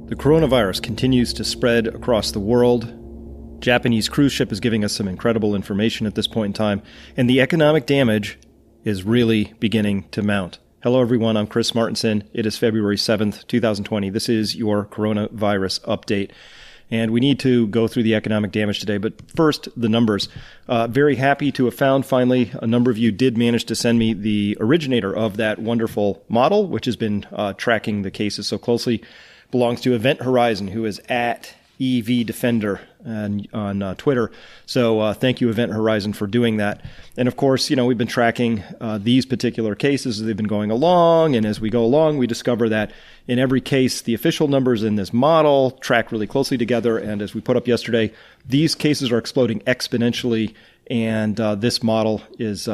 The coronavirus continues to spread across the world. Japanese cruise ship is giving us some incredible information at this point in time, and the economic damage is really beginning to mount. Hello, everyone. I'm Chris Martenson. It is February 7th, 2020. This is your coronavirus update. And we need to go through the economic damage today. But first, the numbers. Very happy to have found, finally, a number of you did manage to send me the originator of that wonderful model, which has been tracking the cases so closely. Belongs to Event Horizon, who is at EV Defender on Twitter. So thank you, Event Horizon, for doing that. And of course, we've been tracking these particular cases as they've been going along. And as we go along, we discover that in every case, the official numbers in this model track really closely together. And as we put up yesterday, these cases are exploding exponentially. And this model is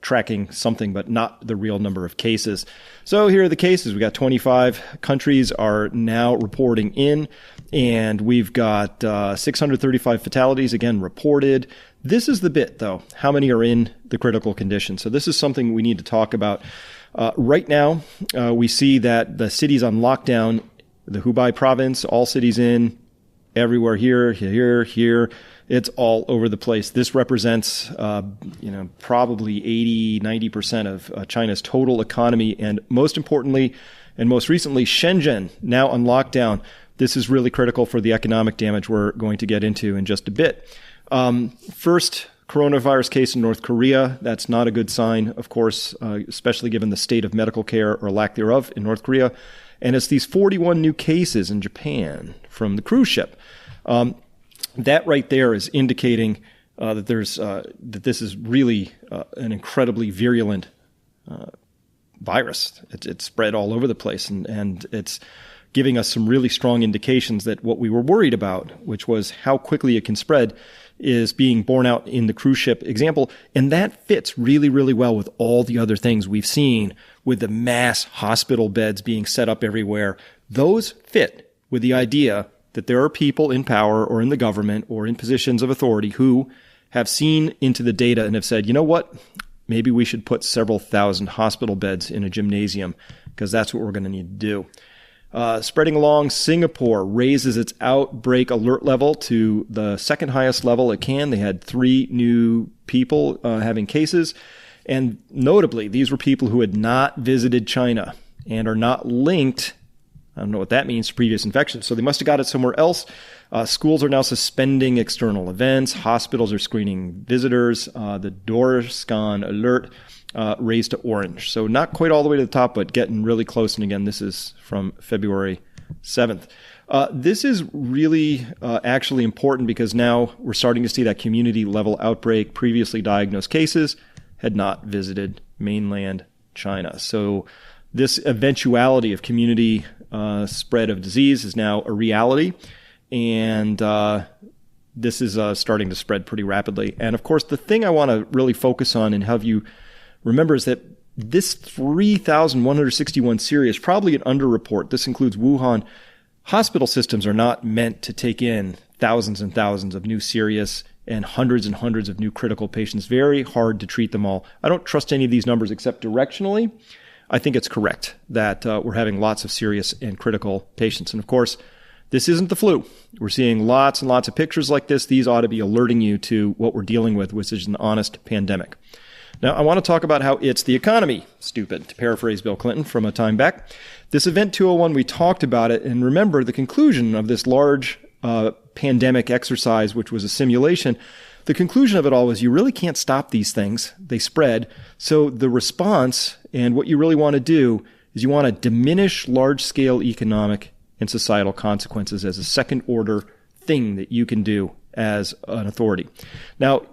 tracking something, but not the real number of cases. So here are the cases. We got 25 countries are now reporting in, and we've got 635 fatalities, again, reported. This is the bit, though. How many are in the critical condition? So this is something we need to talk about. Right now, we see that the cities on lockdown, the Hubei province, all cities in, everywhere here. It's all over the place. This represents, probably 80, 90% of China's total economy. And most importantly, and most recently, Shenzhen, now on lockdown. This is really critical for the economic damage we're going to get into in just a bit. First, coronavirus case in North Korea. That's not a good sign, of course, especially given the state of medical care or lack thereof in North Korea. And it's these 41 new cases in Japan from the cruise ship. That right there is indicating that this is really an incredibly virulent virus. It's spread all over the place, and it's giving us some really strong indications that what we were worried about, which was how quickly it can spread, is being borne out in the cruise ship example. And that fits really, really well with all the other things we've seen with the mass hospital beds being set up everywhere. Those fit with the idea that there are people in power or in the government or in positions of authority who have seen into the data and have said, you know what, maybe we should put several thousand hospital beds in a gymnasium because that's what we're going to need to do. Spreading along, Singapore raises its outbreak alert level to the second highest level it can. They had 3 new people having cases. And notably, these were people who had not visited China and are not linked, I don't know what that means, to previous infections. So they must have got it somewhere else. Schools are now suspending external events. Hospitals are screening visitors. The Dorskan alert raised to orange. So not quite all the way to the top, but getting really close. And again, this is from February 7th. This is really actually important because now we're starting to see that community level outbreak. Previously diagnosed cases had not visited mainland China. So this eventuality of community spread of disease is now a reality. And this is starting to spread pretty rapidly. And of course, the thing I want to really focus on and have you remember is that this 3,161 serious, probably an underreport. This includes Wuhan. Hospital systems are not meant to take in thousands and thousands of new serious and hundreds of new critical patients. Very hard to treat them all. I don't trust any of these numbers except directionally. I think it's correct that we're having lots of serious and critical patients. And of course, this isn't the flu. We're seeing lots and lots of pictures like this. These ought to be alerting you to what we're dealing with, which is an honest pandemic. Now, I want to talk about how it's the economy, stupid, to paraphrase Bill Clinton from a time back. This Event 201, we talked about it, and remember the conclusion of this large pandemic exercise, which was a simulation. The conclusion of it all was you really can't stop these things. They spread. So the response and what you really want to do is you want to diminish large-scale economic and societal consequences as a second-order thing that you can do as an authority. Now,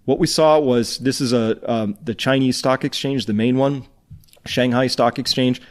what we saw was this is the Chinese stock exchange, the main one, Shanghai Stock Exchange.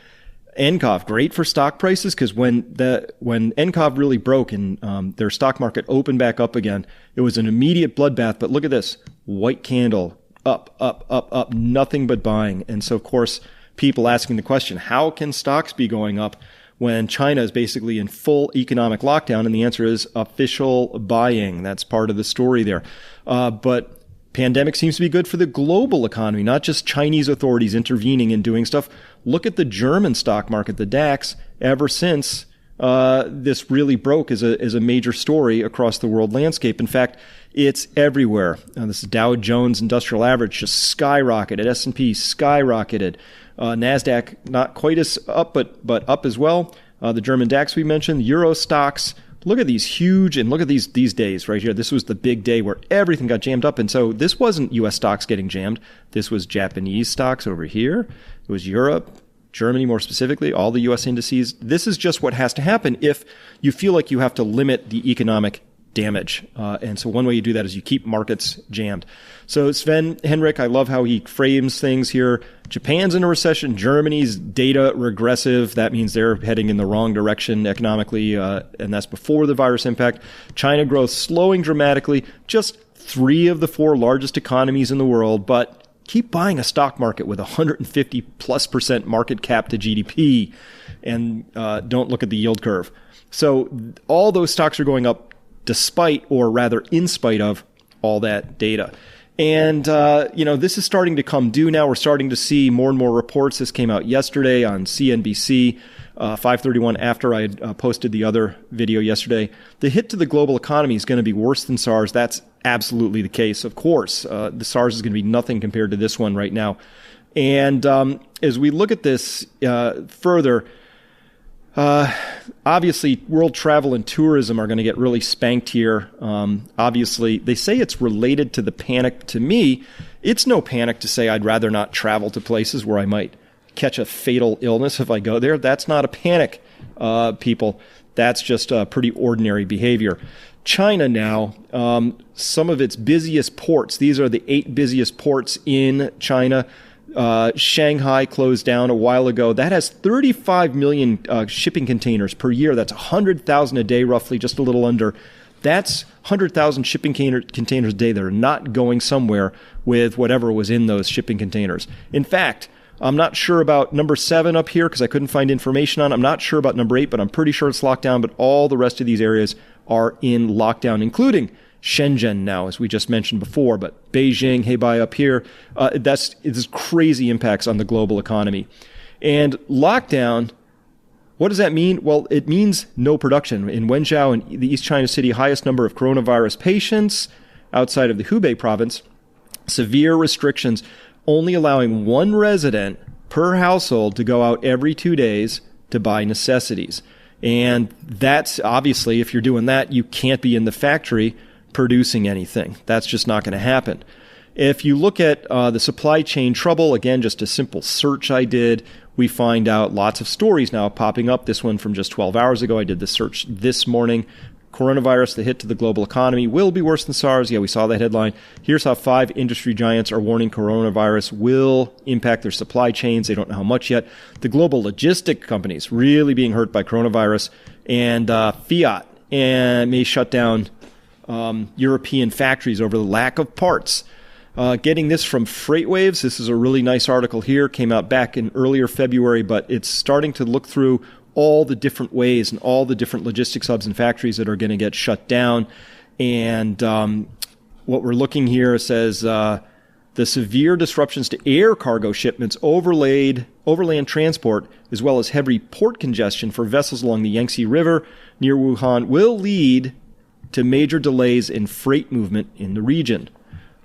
nCOV, great for stock prices because when nCOV really broke and their stock market opened back up again, it was an immediate bloodbath. But look at this, white candle, up, nothing but buying. And so, of course, people asking the question, how can stocks be going up when China is basically in full economic lockdown? And the answer is official buying. That's part of the story there. But pandemic seems to be good for the global economy, not just Chinese authorities intervening and doing stuff. Look at the German stock market, the DAX, ever since this really broke as a major story across the world landscape. In fact, it's everywhere. This is Dow Jones Industrial Average just skyrocketed. S&P skyrocketed. NASDAQ not quite as up, but up as well. The German DAX we mentioned, Euro stocks. Look at these huge, and look at these days right here. This was the big day where everything got jammed up. And so this wasn't U.S. stocks getting jammed. This was Japanese stocks over here. It was Europe, Germany more specifically, all the U.S. indices. This is just what has to happen if you feel like you have to limit the economic damage. And so one way you do that is you keep markets jammed. So Sven Henrik, I love how he frames things here. Japan's in a recession. Germany's data regressive. That means they're heading in the wrong direction economically, and that's before the virus impact. China growth slowing dramatically. Just 3 of the 4 largest economies in the world, but keep buying a stock market with 150+% market cap to GDP, and don't look at the yield curve. So all those stocks are going up despite, or rather in spite of, all that data. And, this is starting to come due now. We're starting to see more and more reports. This came out yesterday on CNBC, 5:31 after I had posted the other video yesterday. The hit to the global economy is going to be worse than SARS. That's absolutely the case. Of course, the SARS is going to be nothing compared to this one right now. And as we look at this further, obviously, world travel and tourism are going to get really spanked here. Obviously, they say it's related to the panic. To me, it's no panic to say I'd rather not travel to places where I might catch a fatal illness if I go there. That's not a panic, people. That's just pretty ordinary behavior. China now, some of its busiest ports, these are the 8 busiest ports in China. Shanghai closed down a while ago. That has 35 million shipping containers per year. That's 100,000 a day, roughly, just a little under. That's 100,000 shipping containers a day that are not going somewhere with whatever was in those shipping containers. In fact, I'm not sure about number 7 up here because I couldn't find information on it. I'm not sure about number 8, but I'm pretty sure it's locked down. But all the rest of these areas are in lockdown, including Shenzhen now, as we just mentioned before, but Beijing, Hebei up here, it's crazy impacts on the global economy. And lockdown, what does that mean? Well, it means no production. In Wenzhou, in the East China City, highest number of coronavirus patients outside of the Hubei province, severe restrictions, only allowing 1 resident per household to go out every 2 days to buy necessities. And that's obviously, if you're doing that, you can't be in the factory producing anything. That's just not going to happen. If you look at the supply chain trouble, again, just a simple search I did, we find out lots of stories now popping up. This one from just 12 hours ago. I did the search this morning. Coronavirus, the hit to the global economy, will be worse than SARS. Yeah, we saw that headline. Here's how 5 industry giants are warning coronavirus will impact their supply chains. They don't know how much yet. The global logistic companies really being hurt by coronavirus, and Fiat and may shut down European factories over the lack of parts. Getting this from FreightWaves. This is a really nice article here. Came out back in earlier February, but it's starting to look through all the different ways and all the different logistics hubs and factories that are going to get shut down. And what we're looking here says the severe disruptions to air cargo shipments, overland transport, as well as heavy port congestion for vessels along the Yangtze River near Wuhan will lead to major delays in freight movement in the region.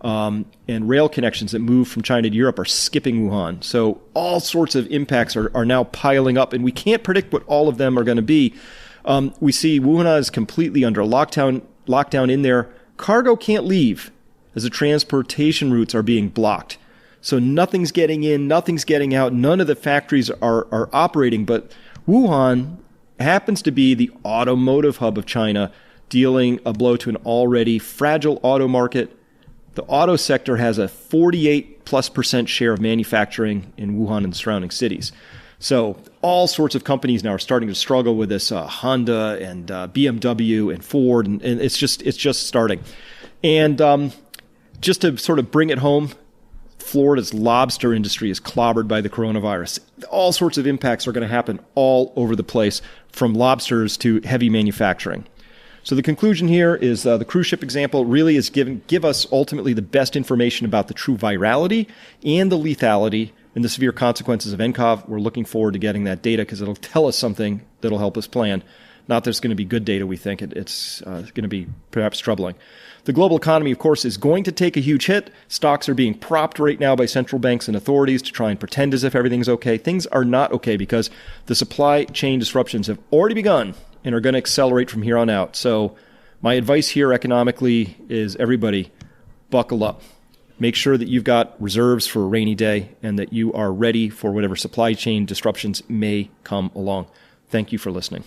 And rail connections that move from China to Europe are skipping Wuhan. So all sorts of impacts are now piling up, and we can't predict what all of them are going to be. We see Wuhan is completely under lockdown in there. Cargo can't leave as the transportation routes are being blocked. So nothing's getting in, nothing's getting out. None of the factories are operating, but Wuhan happens to be the automotive hub of China, dealing a blow to an already fragile auto market. The auto sector has a 48+% share of manufacturing in Wuhan and the surrounding cities. So all sorts of companies now are starting to struggle with this, Honda and BMW and Ford, and it's just starting. And just to sort of bring it home, Florida's lobster industry is clobbered by the coronavirus. All sorts of impacts are going to happen all over the place, from lobsters to heavy manufacturing. So the conclusion here is the cruise ship example really is give us ultimately the best information about the true virality and the lethality and the severe consequences of nCOV. We're looking forward to getting that data because it'll tell us something that'll help us plan. Not that it's going to be good data, we think. It's going to be perhaps troubling. The global economy, of course, is going to take a huge hit. Stocks are being propped right now by central banks and authorities to try and pretend as if everything's okay. Things are not okay because the supply chain disruptions have already begun and are going to accelerate from here on out. So my advice here economically is everybody buckle up. Make sure that you've got reserves for a rainy day and that you are ready for whatever supply chain disruptions may come along. Thank you for listening.